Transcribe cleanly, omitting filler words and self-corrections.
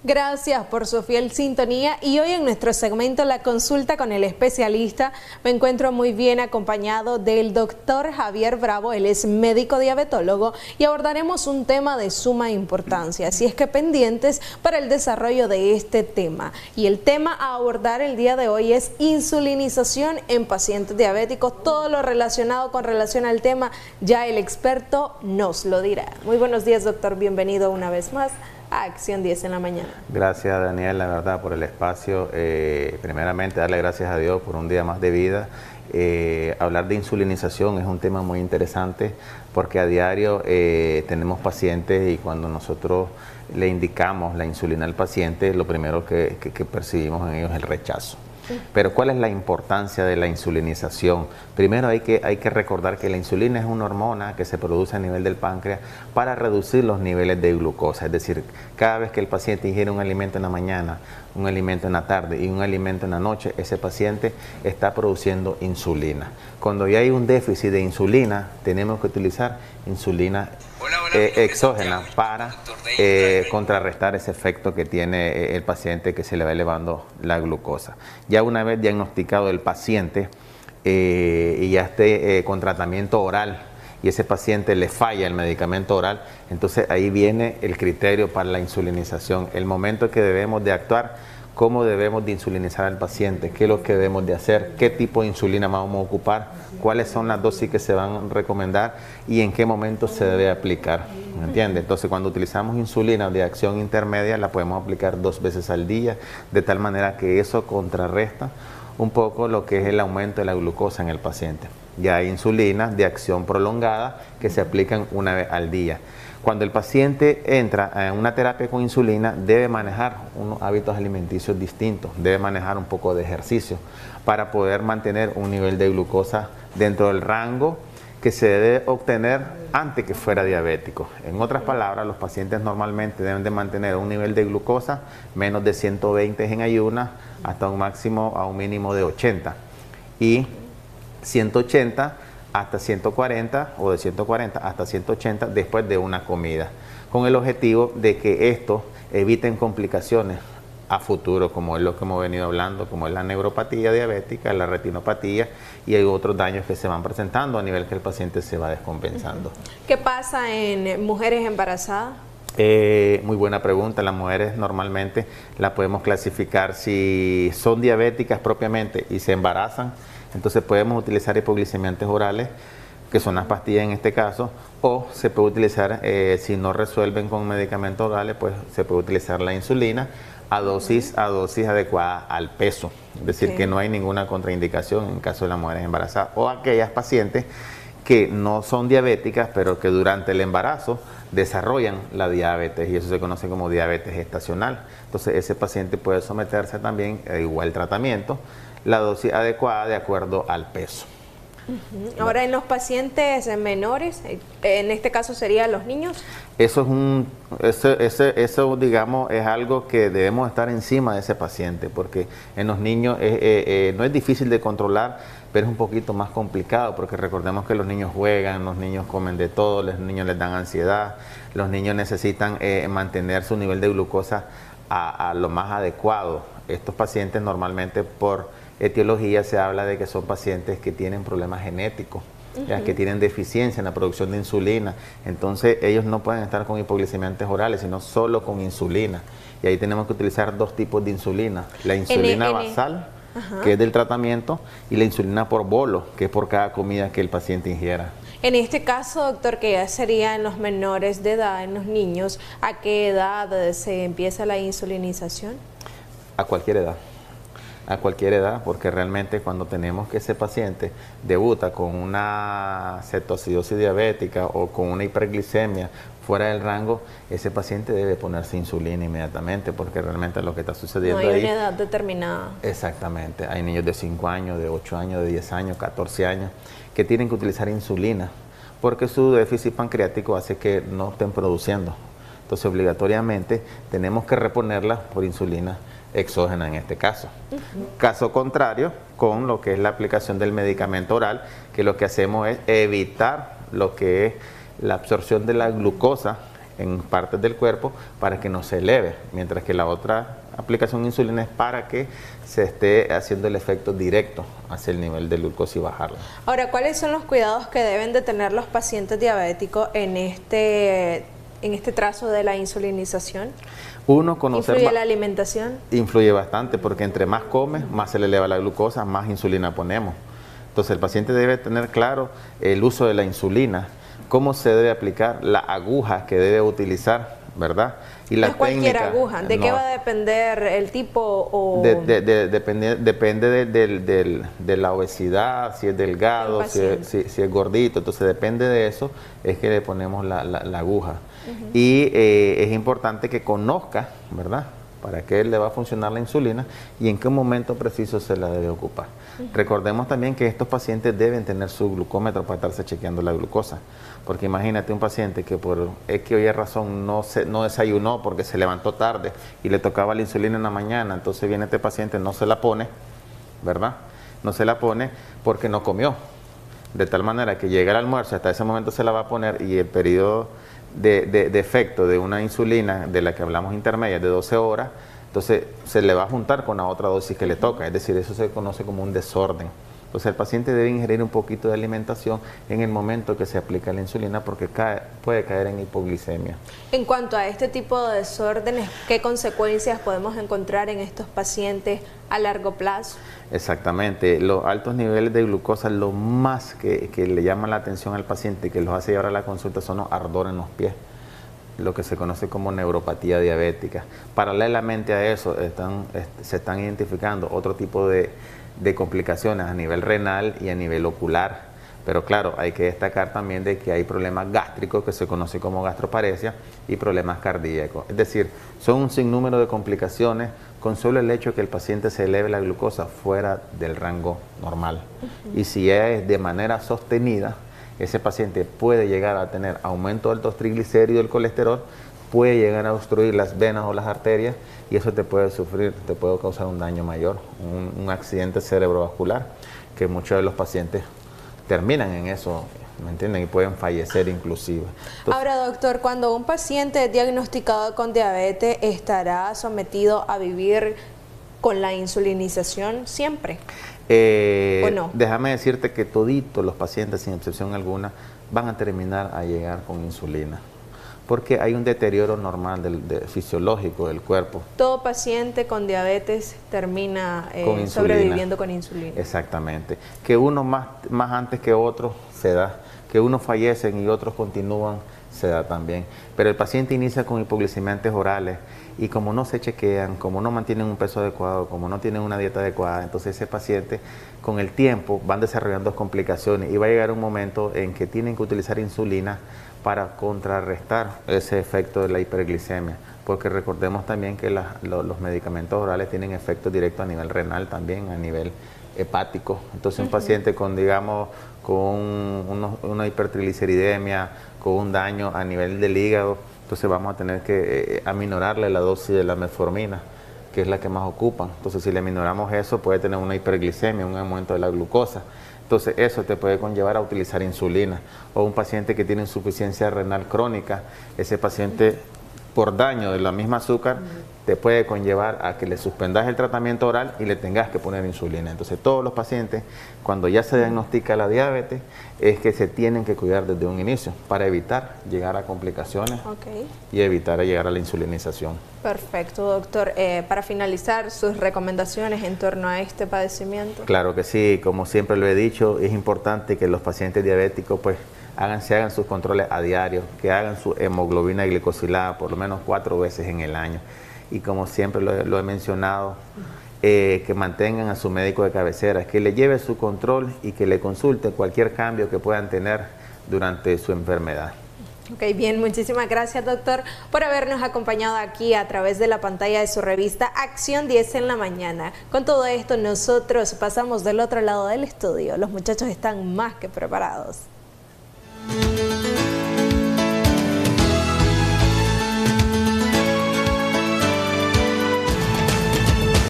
Gracias por su fiel sintonía y hoy en nuestro segmento La Consulta con el Especialista me encuentro muy bien acompañado del doctor Javier Bravo. Él es médico diabetólogo y abordaremos un tema de suma importancia, así es que pendientes para el desarrollo de este tema. Y el tema a abordar el día de hoy es insulinización en pacientes diabéticos. Todo lo relacionado con relación al tema ya el experto nos lo dirá. Muy buenos días, doctor, bienvenido una vez más a Acción 10 en la mañana. Gracias, Daniel, la verdad, por el espacio. Primeramente, darle gracias a Dios por un día más de vida. Hablar de insulinización es un tema muy interesante porque a diario tenemos pacientes y cuando nosotros le indicamos la insulina al paciente, lo primero que percibimos en ellos es el rechazo. Pero ¿cuál es la importancia de la insulinización? Primero hay que recordar que la insulina es una hormona que se produce a nivel del páncreas para reducir los niveles de glucosa. Es decir, cada vez que el paciente ingiere un alimento en la mañana, un alimento en la tarde y un alimento en la noche, ese paciente está produciendo insulina. Cuando ya hay un déficit de insulina, tenemos que utilizar insulina exógena para contrarrestar ese efecto que tiene el paciente que se le va elevando la glucosa. Ya una vez diagnosticado el paciente y ya esté con tratamiento oral y ese paciente le falla el medicamento oral, entonces ahí viene el criterio para la insulinización, el momento que debemos de actuar. Cómo debemos de insulinizar al paciente, qué es lo que debemos de hacer, qué tipo de insulina vamos a ocupar, cuáles son las dosis que se van a recomendar y en qué momento se debe aplicar, ¿me entiende? Entonces cuando utilizamos insulina de acción intermedia la podemos aplicar 2 veces al día, de tal manera que eso contrarresta un poco lo que es el aumento de la glucosa en el paciente. Ya hay insulinas de acción prolongada que se aplican 1 vez al día. Cuando el paciente entra en una terapia con insulina, debe manejar unos hábitos alimenticios distintos, debe manejar un poco de ejercicio para poder mantener un nivel de glucosa dentro del rango que se debe obtener antes que fuera diabético. En otras palabras, los pacientes normalmente deben de mantener un nivel de glucosa menos de 120 en ayunas hasta un mínimo de 80 y 180 hasta 140 o de 140 hasta 180 después de una comida, con el objetivo de que esto eviten complicaciones a futuro, como es lo que hemos venido hablando, como es la neuropatía diabética, la retinopatía y hay otros daños que se van presentando a nivel que el paciente se va descompensando. ¿Qué pasa en mujeres embarazadas? Muy buena pregunta. Las mujeres normalmente las podemos clasificar si son diabéticas propiamente y se embarazan. Entonces podemos utilizar hipoglicemiantes orales, que son las pastillas en este caso, o se puede utilizar, si no resuelven con medicamentos orales, pues se puede utilizar la insulina a dosis adecuada al peso. Es decir, que no hay ninguna contraindicación en caso de las mujeres embarazadas o aquellas pacientes que no son diabéticas, pero que durante el embarazo desarrollan la diabetes y eso se conoce como diabetes gestacional. Entonces ese paciente puede someterse también a igual tratamiento, la dosis adecuada de acuerdo al peso. Ahora, en los pacientes menores, en este caso serían los niños. Eso digamos es algo que debemos estar encima de ese paciente, porque en los niños no es difícil de controlar, pero es un poquito más complicado, porque recordemos que los niños juegan, los niños comen de todo, los niños les dan ansiedad, los niños necesitan mantener su nivel de glucosa a lo más adecuado. Estos pacientes normalmente por etiología se habla de que son pacientes que tienen problemas genéticos, ya, que tienen deficiencia en la producción de insulina. Entonces ellos no pueden estar con hipoglicemiantes orales, sino solo con insulina. Y ahí tenemos que utilizar 2 tipos de insulina. La insulina basal, que es del tratamiento, y la insulina por bolo, que es por cada comida que el paciente ingiera. En este caso, doctor, que ya sería en los menores de edad, en los niños, ¿a qué edad se empieza la insulinización? A cualquier edad. A cualquier edad, porque realmente cuando tenemos que ese paciente debuta con una cetoacidosis diabética o con una hiperglicemia fuera del rango, ese paciente debe ponerse insulina inmediatamente, porque realmente lo que está sucediendo ahí... No hay una edad determinada. Exactamente. Hay niños de 5 años, de 8 años, de 10 años, 14 años, que tienen que utilizar insulina, porque su déficit pancreático hace que no estén produciendo. Entonces, obligatoriamente, tenemos que reponerla por insulina exógena en este caso. Caso contrario, con lo que es la aplicación del medicamento oral, que lo que hacemos es evitar lo que es la absorción de la glucosa en partes del cuerpo para que no se eleve, mientras que la otra aplicación de insulina es para que se esté haciendo el efecto directo hacia el nivel de glucosa y bajarla. Ahora, ¿cuáles son los cuidados que deben de tener los pacientes diabéticos en este trazo de la insulinización? Uno, conocer... ¿Influye la alimentación? Influye bastante, porque entre más come, más se le eleva la glucosa, más insulina ponemos. Entonces el paciente debe tener claro el uso de la insulina, cómo se debe aplicar, la aguja que debe utilizar, ¿verdad? Y la no es cualquier técnica, aguja. ¿De qué va a depender el tipo? O... Depende de la obesidad, si es delgado, si es gordito. Entonces depende de eso, es que le ponemos la aguja. Y es importante que conozca, ¿verdad?, para qué le va a funcionar la insulina y en qué momento preciso se la debe ocupar. Recordemos también que estos pacientes deben tener su glucómetro para estarse chequeando la glucosa, porque imagínate un paciente que por X o Y razón no desayunó porque se levantó tarde y le tocaba la insulina en la mañana, entonces viene este paciente, no se la pone, ¿verdad? No se la pone porque no comió, de tal manera que llega el almuerzo, hasta ese momento se la va a poner y el periodo de efecto de una insulina de la que hablamos intermedia de 12 horas, entonces se le va a juntar con la otra dosis que le toca, es decir, eso se conoce como un desorden. Entonces el paciente debe ingerir un poquito de alimentación en el momento que se aplica la insulina porque puede caer en hipoglicemia. En cuanto a este tipo de desórdenes, ¿qué consecuencias podemos encontrar en estos pacientes a largo plazo? Exactamente, los altos niveles de glucosa, lo más que le llama la atención al paciente y que los hace llevar a la consulta son los ardores en los pies, lo que se conoce como neuropatía diabética. Paralelamente a eso se están identificando otro tipo de complicaciones a nivel renal y a nivel ocular. Pero claro, hay que destacar también de que hay problemas gástricos que se conoce como gastroparesia y problemas cardíacos. Es decir, son un sinnúmero de complicaciones con solo el hecho de que el paciente se eleve la glucosa fuera del rango normal. Y si es de manera sostenida, ese paciente puede llegar a tener aumento de los triglicéridos y del colesterol, puede llegar a obstruir las venas o las arterias y eso te puede causar un daño mayor, un accidente cerebrovascular, que muchos de los pacientes terminan en eso, ¿me entienden? Y pueden fallecer inclusive. Entonces, ahora, doctor, cuando un paciente es diagnosticado con diabetes, ¿estará sometido a vivir con la insulinización siempre? ¿O no? Déjame decirte que toditos los pacientes, sin excepción alguna, van a terminar a llegar con insulina, porque hay un deterioro normal fisiológico del cuerpo. Todo paciente con diabetes termina sobreviviendo con insulina. Exactamente. Que uno más antes que otros se da, que unos fallecen y otros continúan, se da también. Pero el paciente inicia con hipoglicemiantes orales y como no se chequean, como no mantienen un peso adecuado, como no tienen una dieta adecuada, entonces ese paciente con el tiempo van desarrollando complicaciones y va a llegar un momento en que tienen que utilizar insulina para contrarrestar ese efecto de la hiperglicemia, porque recordemos también que los medicamentos orales tienen efectos directos a nivel renal también, a nivel hepático. Entonces un paciente con, digamos, con una hipertrigliceridemia, con un daño a nivel del hígado, entonces vamos a tener que aminorarle la dosis de la metformina, que es la que más ocupan. Entonces si le aminoramos eso, puede tener una hiperglicemia, un aumento de la glucosa. Entonces eso te puede conllevar a utilizar insulina. O un paciente que tiene insuficiencia renal crónica, ese paciente por daño de la misma azúcar te puede conllevar a que le suspendas el tratamiento oral y le tengas que poner insulina. Entonces todos los pacientes, cuando ya se diagnostica la diabetes, es que se tienen que cuidar desde un inicio para evitar llegar a complicaciones y evitar llegar a la insulinización. Perfecto, doctor. Para finalizar, sus recomendaciones en torno a este padecimiento. Claro que sí, como siempre lo he dicho, es importante que los pacientes diabéticos pues se hagan sus controles a diario, que hagan su hemoglobina glicosilada por lo menos 4 veces en el año. Y como siempre lo he mencionado, que mantengan a su médico de cabecera, que le lleve su control y que le consulte cualquier cambio que puedan tener durante su enfermedad. Ok, bien, muchísimas gracias, doctor, por habernos acompañado aquí a través de la pantalla de su revista Acción 10 en la mañana. Con todo esto, nosotros pasamos del otro lado del estudio. Los muchachos están más que preparados.